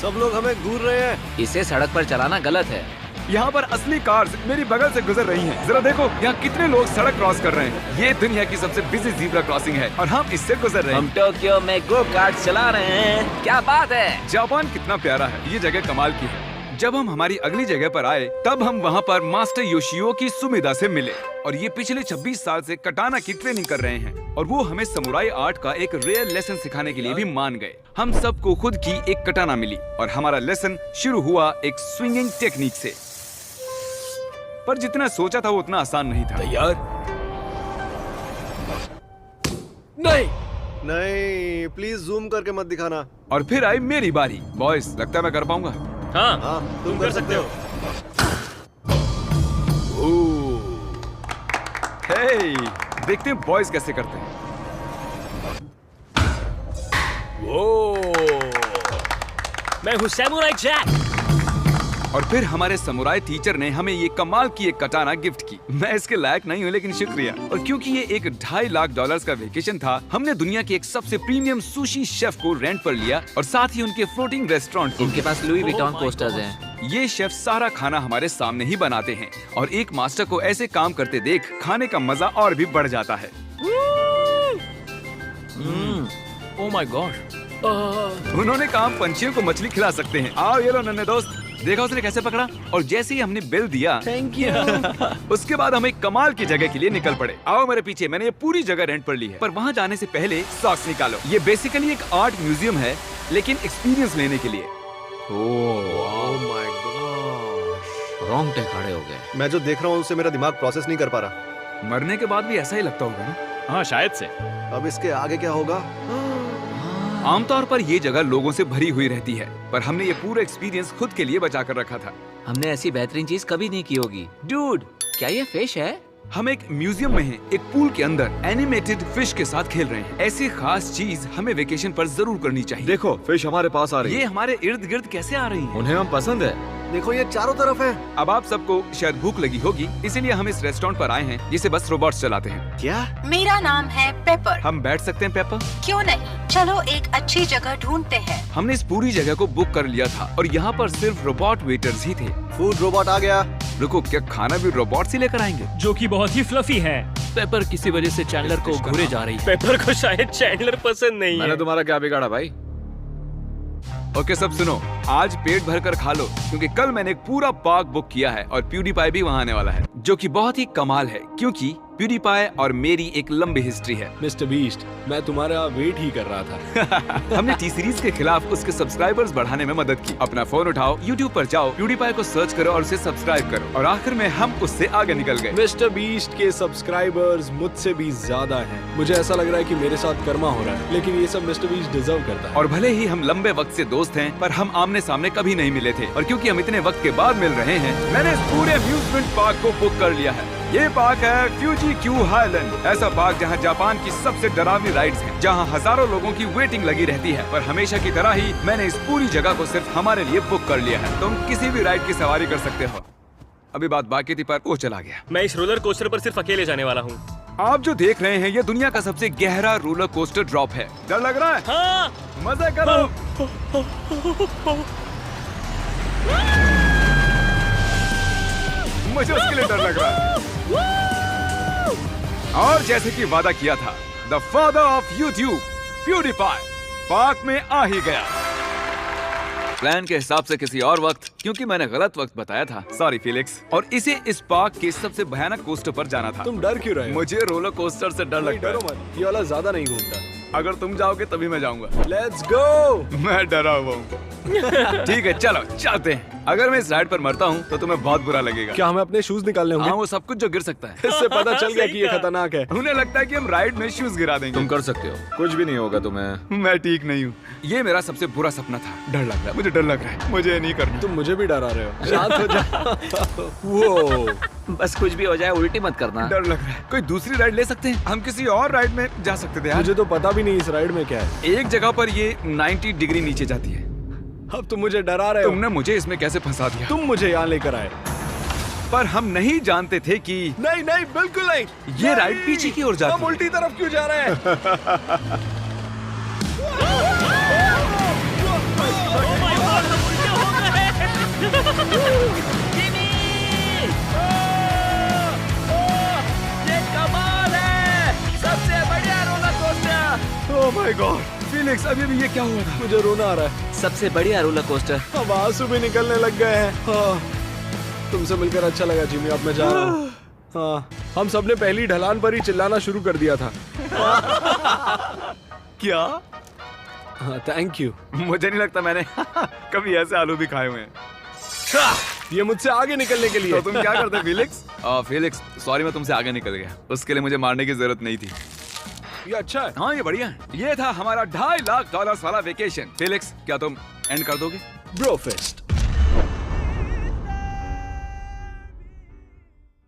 सब लोग हमें घूर रहे हैं। इसे सड़क पर चलाना गलत है। यहाँ पर असली कार्स मेरी बगल से गुजर रही हैं। जरा देखो यहाँ कितने लोग सड़क क्रॉस कर रहे हैं। ये दुनिया की सबसे बिजी ज़ीब्रा क्रॉसिंग है और हम इससे गुजर रहे हैं। हम टोक्यो में गो कार्ट चला रहे हैं। क्या बात है। जापान कितना प्यारा है। ये जगह कमाल की है। जब हम हमारी अगली जगह पर आए तब हम वहाँ पर मास्टर योशियो की सुमिदा से मिले और ये पिछले 26 साल से कटाना की ट्रेनिंग कर रहे हैं और वो हमें समुराई आर्ट का एक रेयर लेसन सिखाने के लिए भी मान गए। हम सबको खुद की एक कटाना मिली और हमारा लेसन शुरू हुआ एक स्विंगिंग टेक्निक से। पर जितना सोचा था वो उतना आसान नहीं था। तैयार? नहीं, प्लीज जूम करके मत दिखाना। और फिर आई मेरी बारी। बॉयज, लगता है मैं कर पाऊंगा। हाँ, तुम कर सकते हो। हे, देखते हैं बॉयज कैसे करते हैं। मैं हूँ सैमुराई जैक। और फिर हमारे समुराई टीचर ने हमें ये कमाल की एक कटाना गिफ्ट की। मैं इसके लायक नहीं हूँ लेकिन शुक्रिया। और क्योंकि ये एक $2.5 लाख का वेकेशन था, हमने दुनिया के एक सबसे प्रीमियम सुशी शेफ को रेंट पर लिया और साथ ही उनके फ्लोटिंग रेस्टोरेंट। इनके पास लुई विटॉन कोस्टर्स हैं। ये शेफ सारा खाना हमारे सामने ही बनाते हैं और एक मास्टर को ऐसे काम करते देख खाने का मजा और भी बढ़ जाता है। Oh my God. उन्होंने काम पंछियों को मछली खिला सकते हैं। आओ ये लो नन्हे दोस्त, देखा उसने कैसे पकड़ा। और जैसे ही हमने बिल दिया थैंक यू। उसके बाद हम एक कमाल की जगह के लिए निकल पड़े। आओ मेरे पीछे, मैंने ये पूरी जगह रेंट पर ली है। पर वहाँ जाने से पहले सॉक्स निकालो। ये बेसिकली एक आर्ट म्यूजियम है लेकिन एक्सपीरियंस लेने के लिए। ओह माय गॉड, रोंगटे खड़े हो गए। मैं जो देख रहा हूँ उसे मेरा दिमाग प्रोसेस नहीं कर पा रहा। मरने के बाद भी ऐसा ही लगता होगा ना? हाँ शायद से। अब इसके आगे क्या होगा? आमतौर पर ये जगह लोगों से भरी हुई रहती है, पर हमने ये पूरा एक्सपीरियंस खुद के लिए बचा कर रखा था। हमने ऐसी बेहतरीन चीज कभी नहीं की होगी। डूड, क्या ये फिश है? हम एक म्यूजियम में हैं, एक पूल के अंदर एनिमेटेड फिश के साथ खेल रहे हैं। ऐसी खास चीज हमें वेकेशन पर जरूर करनी चाहिए। देखो, फिश हमारे पास आ रही ये है। हमारे इर्द गिर्द कैसे आ रही है? उन्हें हम पसंद है। देखो, ये चारों तरफ है। अब आप सबको शायद भूख लगी होगी, इसीलिए हम इस रेस्टोरेंट पर आए हैं जिसे बस रोबोट्स चलाते हैं। क्या? मेरा नाम है पेपर। हम बैठ सकते हैं पेपर? क्यों नहीं, चलो एक अच्छी जगह ढूंढते हैं। हमने इस पूरी जगह को बुक कर लिया था और यहाँ पर सिर्फ रोबोट वेटर्स ही थे। फूड रोबोट आ गया। रुको, क्या खाना भी रोबोट ही लेकर आएंगे? जो कि बहुत ही फ्लफी है। पेपर किसी वजह से चैंडलर को घूरे जा रही है। पेपर को शायद चैंडलर पसंद नहीं है। तुम्हारा क्या बिगाड़ा भाई? ओके सब सुनो, आज पेट भर कर खा लो क्योंकि कल मैंने एक पूरा पार्क बुक किया है और प्यूडीपाई भी वहाँ आने वाला है, जो कि बहुत ही कमाल है क्योंकि प्यूडीपाई और मेरी एक लंबी हिस्ट्री है। मिस्टर बीस्ट, मैं तुम्हारा वेट ही कर रहा था। हमने टी सीरीज के खिलाफ उसके सब्सक्राइबर्स बढ़ाने में मदद की। अपना फोन उठाओ, YouTube पर जाओ, प्यूडीपाई को सर्च करो और उसे सब्सक्राइब करो और आखिर में हम उससे आगे निकल गए। मिस्टर बीस्ट के सब्सक्राइबर्स मुझसे भी ज्यादा हैं। मुझे ऐसा लग रहा है कि मेरे साथ कर्मा हो रहा है, लेकिन ये सब मिस्टर बीस्ट डिजर्व करता है। और भले ही हम लंबे वक्त से दोस्त हैं, पर हम आमने सामने कभी नहीं मिले थे और क्योंकि हम इतने वक्त के बाद मिल रहे हैं, मैंने इस पूरे अम्यूजमेंट पार्क को बुक कर लिया है। ये पार्क है फ्यूजी क्यू हाईलैंड, ऐसा पार्क जहाँ जापान की सबसे डरावनी राइड्स हैं, जहाँ हजारों लोगों की वेटिंग लगी रहती है। पर हमेशा की तरह ही मैंने इस पूरी जगह को सिर्फ हमारे लिए बुक कर लिया है। तुम किसी भी राइड की सवारी कर सकते हो। अभी बात बाकी थी पर वो चला गया। मैं इस रोलर कोस्टर पर सिर्फ अकेले जाने वाला हूँ। आप जो देख रहे हैं ये दुनिया का सबसे गहरा रोलर कोस्टर ड्रॉप है। डर लग रहा है? हाँ। मजे करो। मुझे उसके लिए डर लग रहा है। और जैसे कि वादा किया था, the father of YouTube PewDiePie park में आ ही गया। प्लान के हिसाब से किसी और वक्त, क्योंकि मैंने गलत वक्त बताया था, सॉरी फिलिक्स। और इसे इस पार्क के सबसे भयानक कोस्टर पर जाना था। तुम डर क्यों रहे हो? मुझे रोलर कोस्टर से डर लगता डरो है। मत, ये वाला ज्यादा नहीं घूमता। अगर तुम जाओगे तभी मैं जाऊंगा। Let's go. मैं डरा हुआ हूँ। ठीक है चलो चलते हैं। अगर मैं इस राइड पर मरता हूँ तो तुम्हें बहुत बुरा लगेगा। क्या हमें अपने शूज निकालने होंगे? हाँ, वो सब कुछ जो गिर सकता है। इससे पता चल गया कि ये खतरनाक है। उन्हें लगता है कि हम राइड में शूज गिरा देंगे। तुम कर सकते हो, कुछ भी नहीं होगा तुम्हें। मैं ठीक नहीं हूँ। ये मेरा सबसे बुरा सपना था। डर लग रहा है, मुझे डर लग रहा है। मुझे नहीं करना। तुम मुझे भी डरा रहे हो। शांत हो जा। वो बस कुछ भी हो जाए उल्टी मत करना। डर लग रहा है। कोई दूसरी राइड ले सकते हैं? हम किसी और राइड में जा सकते थे यार। मुझे तो पता भी नहीं इस राइड में क्या है। एक जगह पर ये 90 डिग्री नीचे जाती है। अब तुम मुझे डरा रहे हो। तुमने मुझे इसमें कैसे फंसा दिया? तुम मुझे यहाँ लेकर आए। पर हम नहीं जानते थे कि नहीं नहीं, बिल्कुल नहीं। ये राइड पीछे की ओर जाती हम है। उल्टी तरफ क्यों जा रहे हैं? ओह माय गॉड फिलिक्स, अभी ये क्या हुआ था? मुझे रोना आ रहा है। सबसे बढ़िया रोलर कोस्टर। अब आंसू भी निकलने लग गए हैं। हाँ, तुमसे मिलकर अच्छा लगा जिमी, अब मैं जा रहा हूँ। हाँ, हम सबने पहली ढलान पर ही चिल्लाना शुरू कर दिया था। क्या? हाँ, थैंक यू। मुझे नहीं लगता मैंने कभी ऐसे आलू भी खाए हुए हैं। ये मुझसे आगे निकलने के लिए। तो तुम क्या करते फिलिक्स? फिलिक्स, सॉरी मैं तुमसे आगे निकल गया। उसके लिए मुझे मारने की जरूरत नहीं थी। ये अच्छा है। हाँ ये बढ़िया है। ये था हमारा $2.5 लाख वाला वेकेशन। फिलिक्स, क्या तुम एंड कर दोगे? Bro fest.